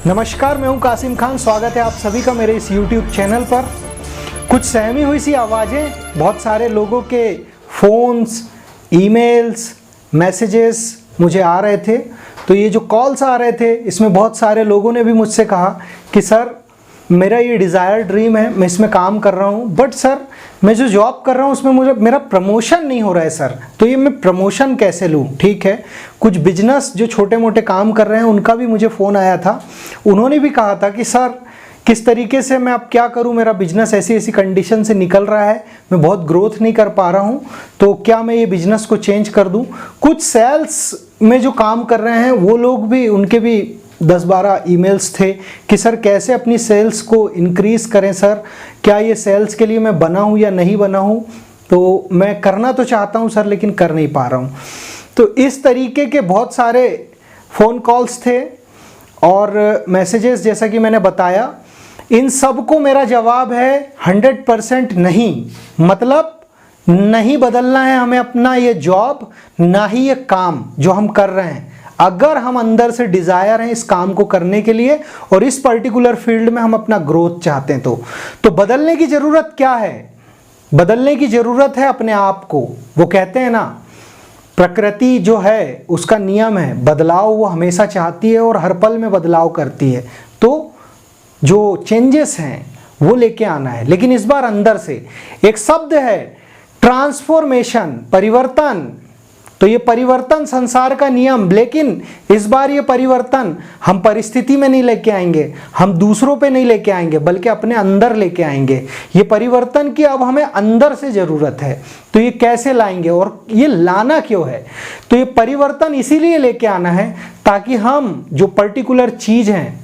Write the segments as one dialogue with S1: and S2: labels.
S1: नमस्कार, मैं हूं कासिम खान। स्वागत है आप सभी का मेरे इस YouTube चैनल पर। कुछ सहमी हुई सी आवाज़ें बहुत सारे लोगों के फ़ोन्स, ईमेल्स, मैसेजेस मुझे आ रहे थे। तो ये जो कॉल्स आ रहे थे इसमें बहुत सारे लोगों ने भी मुझसे कहा कि सर मेरा ये डिज़ायर ड्रीम है, मैं इसमें काम कर रहा हूँ, बट सर मैं जो जॉब कर रहा हूँ उसमें मुझे मेरा प्रमोशन नहीं हो रहा है सर, तो ये मैं प्रमोशन कैसे लूँ। ठीक है, कुछ बिजनेस जो छोटे मोटे काम कर रहे हैं उनका भी मुझे फ़ोन आया था। उन्होंने भी कहा था कि सर किस तरीके से मैं अब क्या करूं, मेरा बिजनेस ऐसी ऐसी कंडीशन से निकल रहा है, मैं बहुत ग्रोथ नहीं कर पा रहा हूं, तो क्या मैं ये बिजनेस को चेंज कर दूं। कुछ सेल्स में जो काम कर रहे हैं वो लोग भी, उनके भी 10-12 ईमेल्स थे कि सर कैसे अपनी सेल्स को इंक्रीज़ करें, सर क्या ये सेल्स के लिए मैं बना हूँ या नहीं बना हूँ, तो मैं करना तो चाहता हूँ सर लेकिन कर नहीं पा रहा हूँ। तो इस तरीके के बहुत सारे फ़ोन कॉल्स थे और मैसेजेस, जैसा कि मैंने बताया। इन सब को मेरा जवाब है 100% नहीं। मतलब नहीं बदलना है हमें अपना ये जॉब, ना ही ये काम जो हम कर रहे हैं। अगर हम अंदर से डिज़ायर हैं इस काम को करने के लिए और इस पर्टिकुलर फील्ड में हम अपना ग्रोथ चाहते हैं तो बदलने की ज़रूरत क्या है? बदलने की ज़रूरत है अपने आप को। वो कहते हैं ना, प्रकृति जो है उसका नियम है, बदलाव वो हमेशा चाहती है और हर पल में बदलाव करती है। तो जो चेंजेस हैं वो लेके आना है, लेकिन इस बार अंदर से। एक शब्द है ट्रांसफॉर्मेशन, परिवर्तन। तो ये परिवर्तन संसार का नियम, लेकिन इस बार ये परिवर्तन हम परिस्थिति में नहीं लेके आएंगे, हम दूसरों पे नहीं लेके आएंगे, बल्कि अपने अंदर लेके आएंगे। ये परिवर्तन की अब हमें अंदर से ज़रूरत है। तो ये कैसे लाएंगे और ये लाना क्यों है? तो ये परिवर्तन इसीलिए लेके आना है ताकि हम जो पर्टिकुलर चीज़ हैं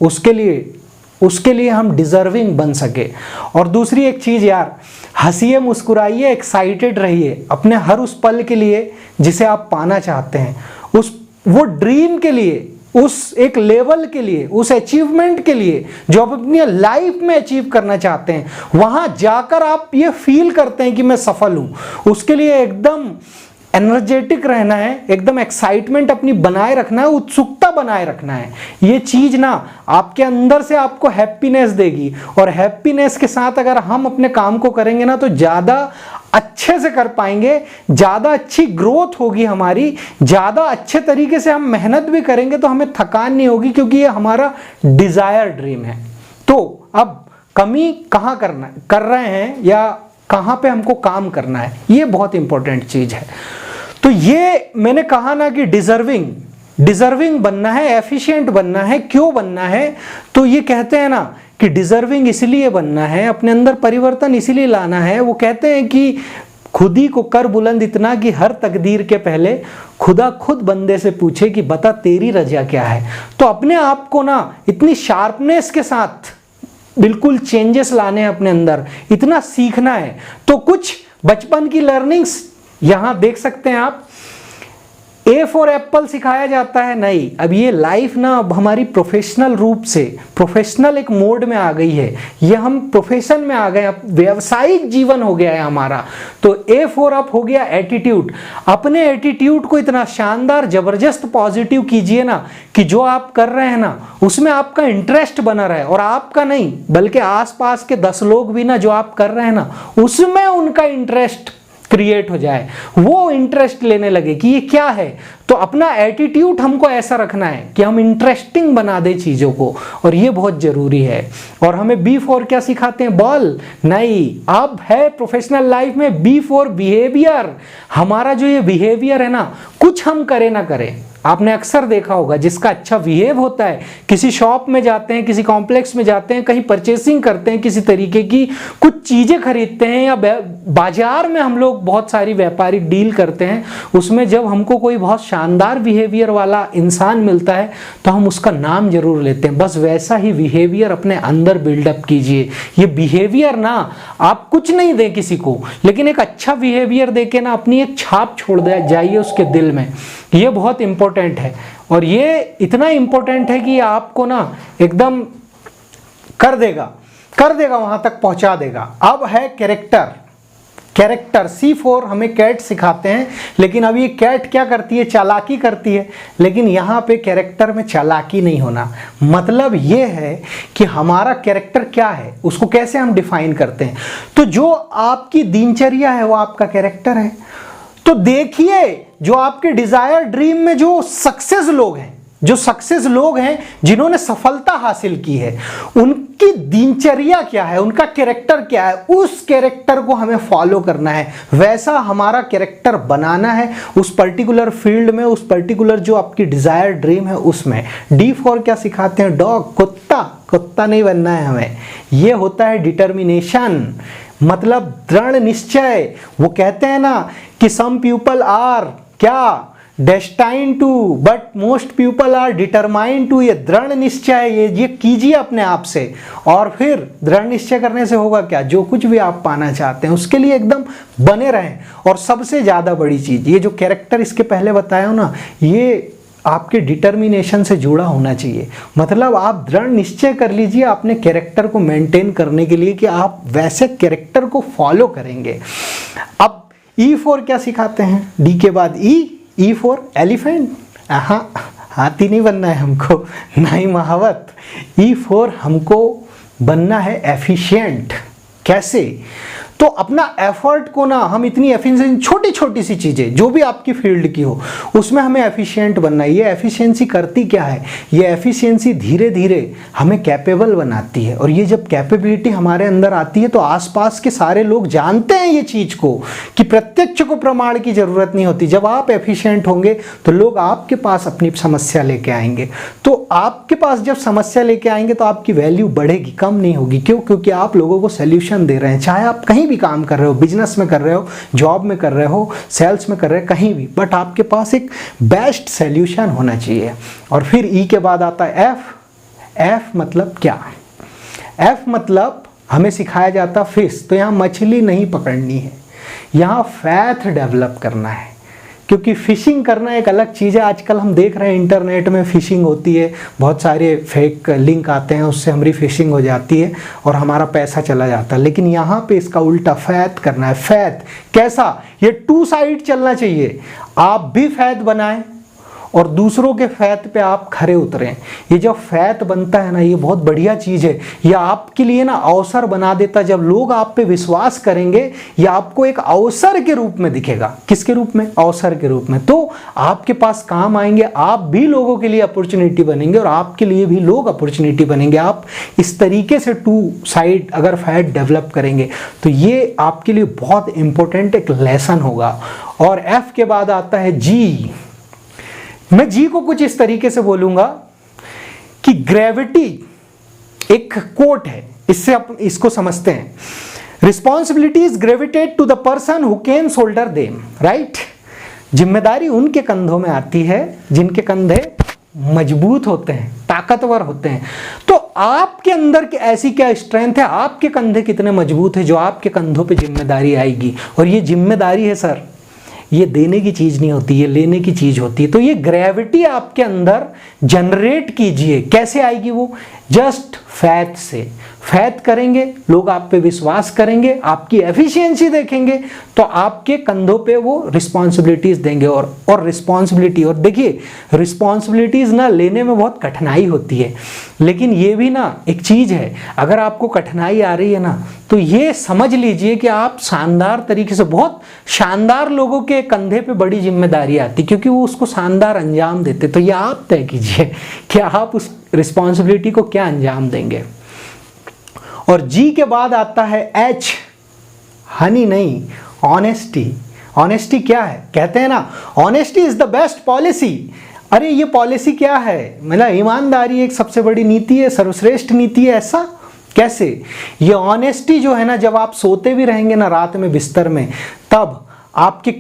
S1: उसके लिए हम डिजर्विंग बन सके। और दूसरी एक चीज़ यार, हंसिए, मुस्कुराइए, एक्साइटेड रहिए अपने हर उस पल के लिए जिसे आप पाना चाहते हैं, वो ड्रीम के लिए, उस एक लेवल के लिए, उस अचीवमेंट के लिए जो आप अपनी लाइफ में अचीव करना चाहते हैं। वहां जाकर आप ये फील करते हैं कि मैं सफल हूं, उसके लिए एकदम एनर्जेटिक रहना है, एकदम एक्साइटमेंट अपनी बनाए रखना है, उत्सुकता बनाए रखना है। ये चीज़ ना आपके अंदर से आपको हैप्पीनेस देगी, और हैप्पीनेस के साथ अगर हम अपने काम को करेंगे ना तो ज़्यादा अच्छे से कर पाएंगे, ज़्यादा अच्छी ग्रोथ होगी हमारी, ज़्यादा अच्छे तरीके से हम मेहनत भी करेंगे तो हमें थकान नहीं होगी, क्योंकि ये हमारा डिज़ायर ड्रीम है। तो अब कमी कहाँ कर रहे हैं या कहाँ पे हमको काम करना है, ये बहुत इंपॉर्टेंट चीज़ है। तो ये मैंने कहा ना कि डिजर्विंग बनना है, एफिशिएंट बनना है। क्यों बनना है? तो ये कहते हैं ना कि डिजर्विंग इसलिए बनना है, अपने अंदर परिवर्तन इसीलिए लाना है। वो कहते हैं कि खुद ही को कर बुलंद इतना कि हर तकदीर के पहले खुदा खुद बंदे से पूछे कि बता तेरी रजा क्या है। तो अपने आप को ना इतनी शार्पनेस के साथ बिल्कुल चेंजेस लाने हैं अपने अंदर, इतना सीखना है। तो कुछ बचपन की लर्निंग्स यहां देख सकते हैं आप। ए फॉर एप्पल सिखाया जाता है, नहीं, अब ये लाइफ ना अब हमारी प्रोफेशनल रूप से, प्रोफेशनल एक मोड में आ गई है। ये हम प्रोफेशन में आ गए, अब व्यावसायिक जीवन हो गया है हमारा। तो ए फॉर अप हो गया एटीट्यूड। अपने एटीट्यूड को इतना शानदार, जबरदस्त पॉजिटिव कीजिए ना कि जो आप कर रहे हैं ना उसमें आपका इंटरेस्ट बना रहे, और आपका नहीं बल्कि आसपास के 10 लोग भी ना जो आप कर रहे हैं ना उसमें उनका इंटरेस्ट क्रिएट हो जाए, वो इंटरेस्ट लेने लगे कि ये क्या है। तो अपना एटीट्यूड हमको ऐसा रखना है कि हम इंटरेस्टिंग बना दे चीज़ों को, और ये बहुत ज़रूरी है। और हमें बी फॉर क्या सिखाते हैं? बॉल नहीं, अब है प्रोफेशनल लाइफ में बी फॉर बिहेवियर। हमारा जो ये बिहेवियर है ना, कुछ हम करें ना करें, आपने अक्सर देखा होगा जिसका अच्छा बिहेव होता है, किसी शॉप में जाते हैं, किसी कॉम्प्लेक्स में जाते हैं, कहीं परचेसिंग करते हैं, किसी तरीके की कुछ चीज़ें खरीदते हैं, या बाजार में हम लोग बहुत सारी व्यापारिक डील करते हैं, उसमें जब हमको कोई बहुत शानदार बिहेवियर वाला इंसान मिलता है तो हम उसका नाम जरूर लेते हैं। बस वैसा ही बिहेवियर अपने अंदर बिल्डअप कीजिए। ये बिहेवियर ना आप कुछ नहीं दें किसी को, लेकिन एक अच्छा बिहेवियर दे के ना अपनी एक छाप छोड़ दे जाइए उसके दिल में। ये बहुत इंपॉर्टेंट है, और ये इतना इंपॉर्टेंट है कि आपको ना एकदम कर देगा, वहां तक पहुंचा देगा। अब है कैरेक्टर। कैरेक्टर। C4 हमें कैट सिखाते हैं, लेकिन अब ये कैट क्या करती है, चालाकी करती है, लेकिन यहाँ पे कैरेक्टर में चालाकी नहीं होना। मतलब ये है कि हमारा कैरेक्टर क्या है, उसको कैसे हम डिफाइन करते हैं। तो जो आपकी दिनचर्या है वो आपका कैरेक्टर है। तो देखिए जो आपके डिजायर ड्रीम में जो सक्सेस लोग हैं, जिन्होंने सफलता हासिल की है, उनकी दिनचर्या क्या है, उनका कैरेक्टर क्या है, उस कैरेक्टर को हमें फॉलो करना है। वैसा हमारा कैरेक्टर बनाना है उस पर्टिकुलर फील्ड में, उस पर्टिकुलर जो आपकी डिजायर ड्रीम है उसमें। D4 क्या सिखाते हैं, डॉग, कुत्ता नहीं बनना है हमें। ये होता है डिटर्मिनेशन, मतलब दृढ़ निश्चय। वो कहते हैं ना कि सम पीपल आर क्या destined to but most people are determined to. ये दृढ़ निश्चय, ये कीजिए अपने आप से, और फिर दृढ़ निश्चय करने से होगा क्या, जो कुछ भी आप पाना चाहते हैं उसके लिए एकदम बने रहें। और सबसे ज्यादा बड़ी चीज, ये जो कैरेक्टर इसके पहले बताया हो ना, ये आपके डिटर्मिनेशन से जुड़ा होना चाहिए। मतलब आप दृढ़ निश्चय कर लीजिए अपने कैरेक्टर को मेंटेन करने के लिए कि आप वैसे कैरेक्टर को फॉलो करेंगे। अब E4 क्या सिखाते हैं, D के बाद E4 एलिफेंट, हाथी नहीं बनना है हमको, ना ही महावत। E4 हमको बनना है एफिशिएंट। कैसे, तो अपना एफर्ट को ना हम इतनी एफिशिएंसी, छोटी छोटी सी चीजें जो भी आपकी फील्ड की हो उसमें हमें एफिशिएंट बनना है। ये एफिशिएंसी करती क्या है, ये एफिशिएंसी धीरे धीरे हमें कैपेबल बनाती है। और ये जब कैपेबिलिटी हमारे अंदर आती है तो आसपास के सारे लोग जानते हैं ये चीज को, कि प्रत्यक्ष को प्रमाण की जरूरत नहीं होती। जब आप एफिशिएंट होंगे तो लोग आपके पास अपनी समस्या लेके आएंगे। तो आपके पास जब समस्या लेके आएंगे तो आपकी वैल्यू बढ़ेगी, कम नहीं होगी। क्यों, क्योंकि आप लोगों को सोल्यूशन दे रहे हैं। चाहे आप कहीं भी काम कर रहे हो, बिजनेस में कर रहे हो, जॉब में कर रहे हो, सेल्स में कर रहे हो, कहीं भी, बट आपके पास एक बेस्ट सॉल्यूशन होना चाहिए। और फिर ई के बाद आता है एफ। एफ मतलब क्या, एफ मतलब हमें सिखाया जाता फिश। तो यहाँ मछली नहीं पकड़नी है, यहाँ फैथ डेवलप करना है। क्योंकि फिशिंग करना एक अलग चीज़ है। आजकल हम देख रहे हैं इंटरनेट में फिशिंग होती है, बहुत सारे फेक लिंक आते हैं, उससे हमारी फिशिंग हो जाती है और हमारा पैसा चला जाता है। लेकिन यहाँ पे इसका उल्टा फैथ करना है। फैथ कैसा, ये टू साइड चलना चाहिए। आप भी फैथ बनाएं और दूसरों के फैथ पे आप खरे उतरें। ये जब फैथ बनता है ना, ये बहुत बढ़िया चीज़ है। ये आपके लिए ना अवसर बना देता। जब लोग आप पे विश्वास करेंगे, ये आपको एक अवसर के रूप में दिखेगा। किसके रूप में, अवसर के रूप में। तो आपके पास काम आएंगे, आप भी लोगों के लिए अपॉर्चुनिटी बनेंगे और आपके लिए भी लोग अपॉर्चुनिटी बनेंगे। आप इस तरीके से टू साइड अगर फैथ डेवलप करेंगे तो ये आपके लिए बहुत इंपॉर्टेंट एक लेसन होगा। और एफ के बाद आता है जी। मैं जी को कुछ इस तरीके से बोलूंगा कि ग्रेविटी एक कोट है, इससे आप इसको समझते हैं। Responsibilities gravitate to the person who can shoulder them, right. जिम्मेदारी उनके कंधों में आती है जिनके कंधे मजबूत होते हैं, ताकतवर होते हैं। तो आपके अंदर की ऐसी क्या स्ट्रेंथ है, आपके कंधे कितने मजबूत है, जो आपके कंधों पे जिम्मेदारी आएगी। और ये जिम्मेदारी है सर, ये देने की चीज नहीं होती, ये लेने की चीज होती है। तो ये ग्रेविटी आपके अंदर जनरेट कीजिए। कैसे आएगी वो, जस्ट फैथ से। फैथ करेंगे, लोग आप पे विश्वास करेंगे, आपकी एफिशिएंसी देखेंगे, तो आपके कंधों पे वो रिस्पॉन्सिबिलिटीज देंगे। और रिस्पॉन्सिबिलिटी, और देखिए रिस्पॉन्सिबिलिटीज ना लेने में बहुत कठिनाई होती है, लेकिन ये भी ना एक चीज है। अगर आपको कठिनाई आ रही है ना, तो ये समझ लीजिए कि आप शानदार तरीके से, बहुत शानदार लोगों के कंधे पे बड़ी जिम्मेदारी आती, क्योंकि वो उसको शानदार अंजाम देते। तो ये आप तय कीजिए कि आप उस रिस्पॉन्सिबिलिटी को क्या अंजाम देंगे। और जी के बाद आता है एच, हनी नहीं, ऑनेस्टी। ऑनेस्टी क्या है, कहते हैं ना honesty is the best policy. अरे ये पॉलिसी क्या है, मतलब ईमानदारी एक सबसे बड़ी नीति है, सर्वश्रेष्ठ नीति है। ऐसा कैसे, ये ऑनेस्टी जो है ना, जब आप सोते भी रहेंगे ना रात में बिस्तर में, तब आपके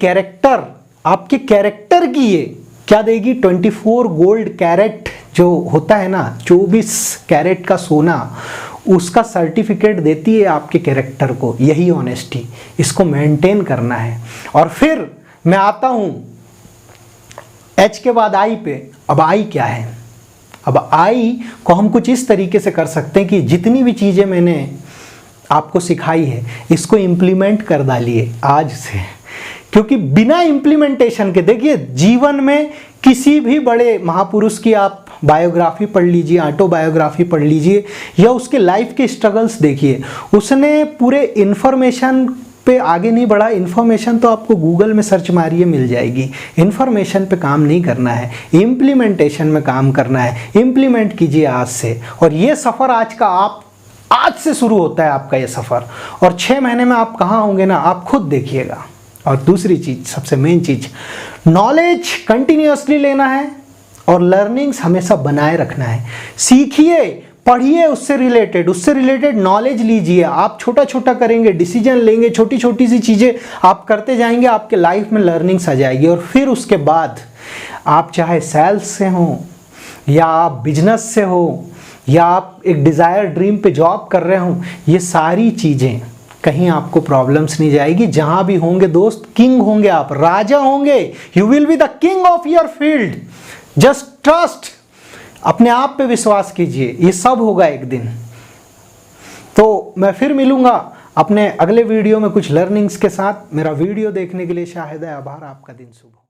S1: कैरेक्टर की ये क्या देगी, 24 गोल्ड कैरेट जो होता है ना, 24 कैरेट का सोना, उसका सर्टिफिकेट देती है आपके कैरेक्टर को। यही ऑनेस्टी, इसको मेंटेन करना है। और फिर मैं आता हूं एच के बाद आई पे। अब आई क्या है, अब आई को हम कुछ इस तरीके से कर सकते हैं कि जितनी भी चीजें मैंने आपको सिखाई है, इसको इम्प्लीमेंट कर डालिए आज से। क्योंकि बिना इम्प्लीमेंटेशन के, देखिए जीवन में किसी भी बड़े महापुरुष की आप बायोग्राफी पढ़ लीजिए, ऑटोबायोग्राफी पढ़ लीजिए, या उसके लाइफ के स्ट्रगल्स देखिए, उसने पूरे इन्फॉर्मेशन पे आगे नहीं बढ़ा। इन्फॉर्मेशन तो आपको गूगल में सर्च मारिए मिल जाएगी। इन्फॉर्मेशन पे काम नहीं करना है, इम्प्लीमेंटेशन में काम करना है। इम्प्लीमेंट कीजिए आज से, और ये सफ़र आज से शुरू होता है आपका ये सफ़र। और 6 महीने में आप कहाँ होंगे ना, आप खुद देखिएगा। और दूसरी चीज़, सबसे मेन चीज़, नॉलेज कंटिन्यूअसली लेना है और लर्निंग्स हमेशा बनाए रखना है। सीखिए, पढ़िए, उससे रिलेटेड नॉलेज लीजिए। आप छोटा छोटा करेंगे, डिसीजन लेंगे, छोटी छोटी सी चीज़ें आप करते जाएंगे, आपके लाइफ में लर्निंग्स आ जाएगी। और फिर उसके बाद आप चाहे सेल्स से हो, या आप बिजनेस से हो, या आप एक डिज़ायर ड्रीम पे जॉब कर रहे हो, ये सारी चीज़ें कहीं आपको प्रॉब्लम्स नहीं जाएगी। जहां भी होंगे दोस्त, किंग होंगे, आप राजा होंगे। You will be the king of your field. Just trust, अपने आप पे विश्वास कीजिए, ये सब होगा एक दिन। तो मैं फिर मिलूंगा अपने अगले वीडियो में कुछ लर्निंग्स के साथ। मेरा वीडियो देखने के लिए शायद आभार। आपका दिन शुभ हो।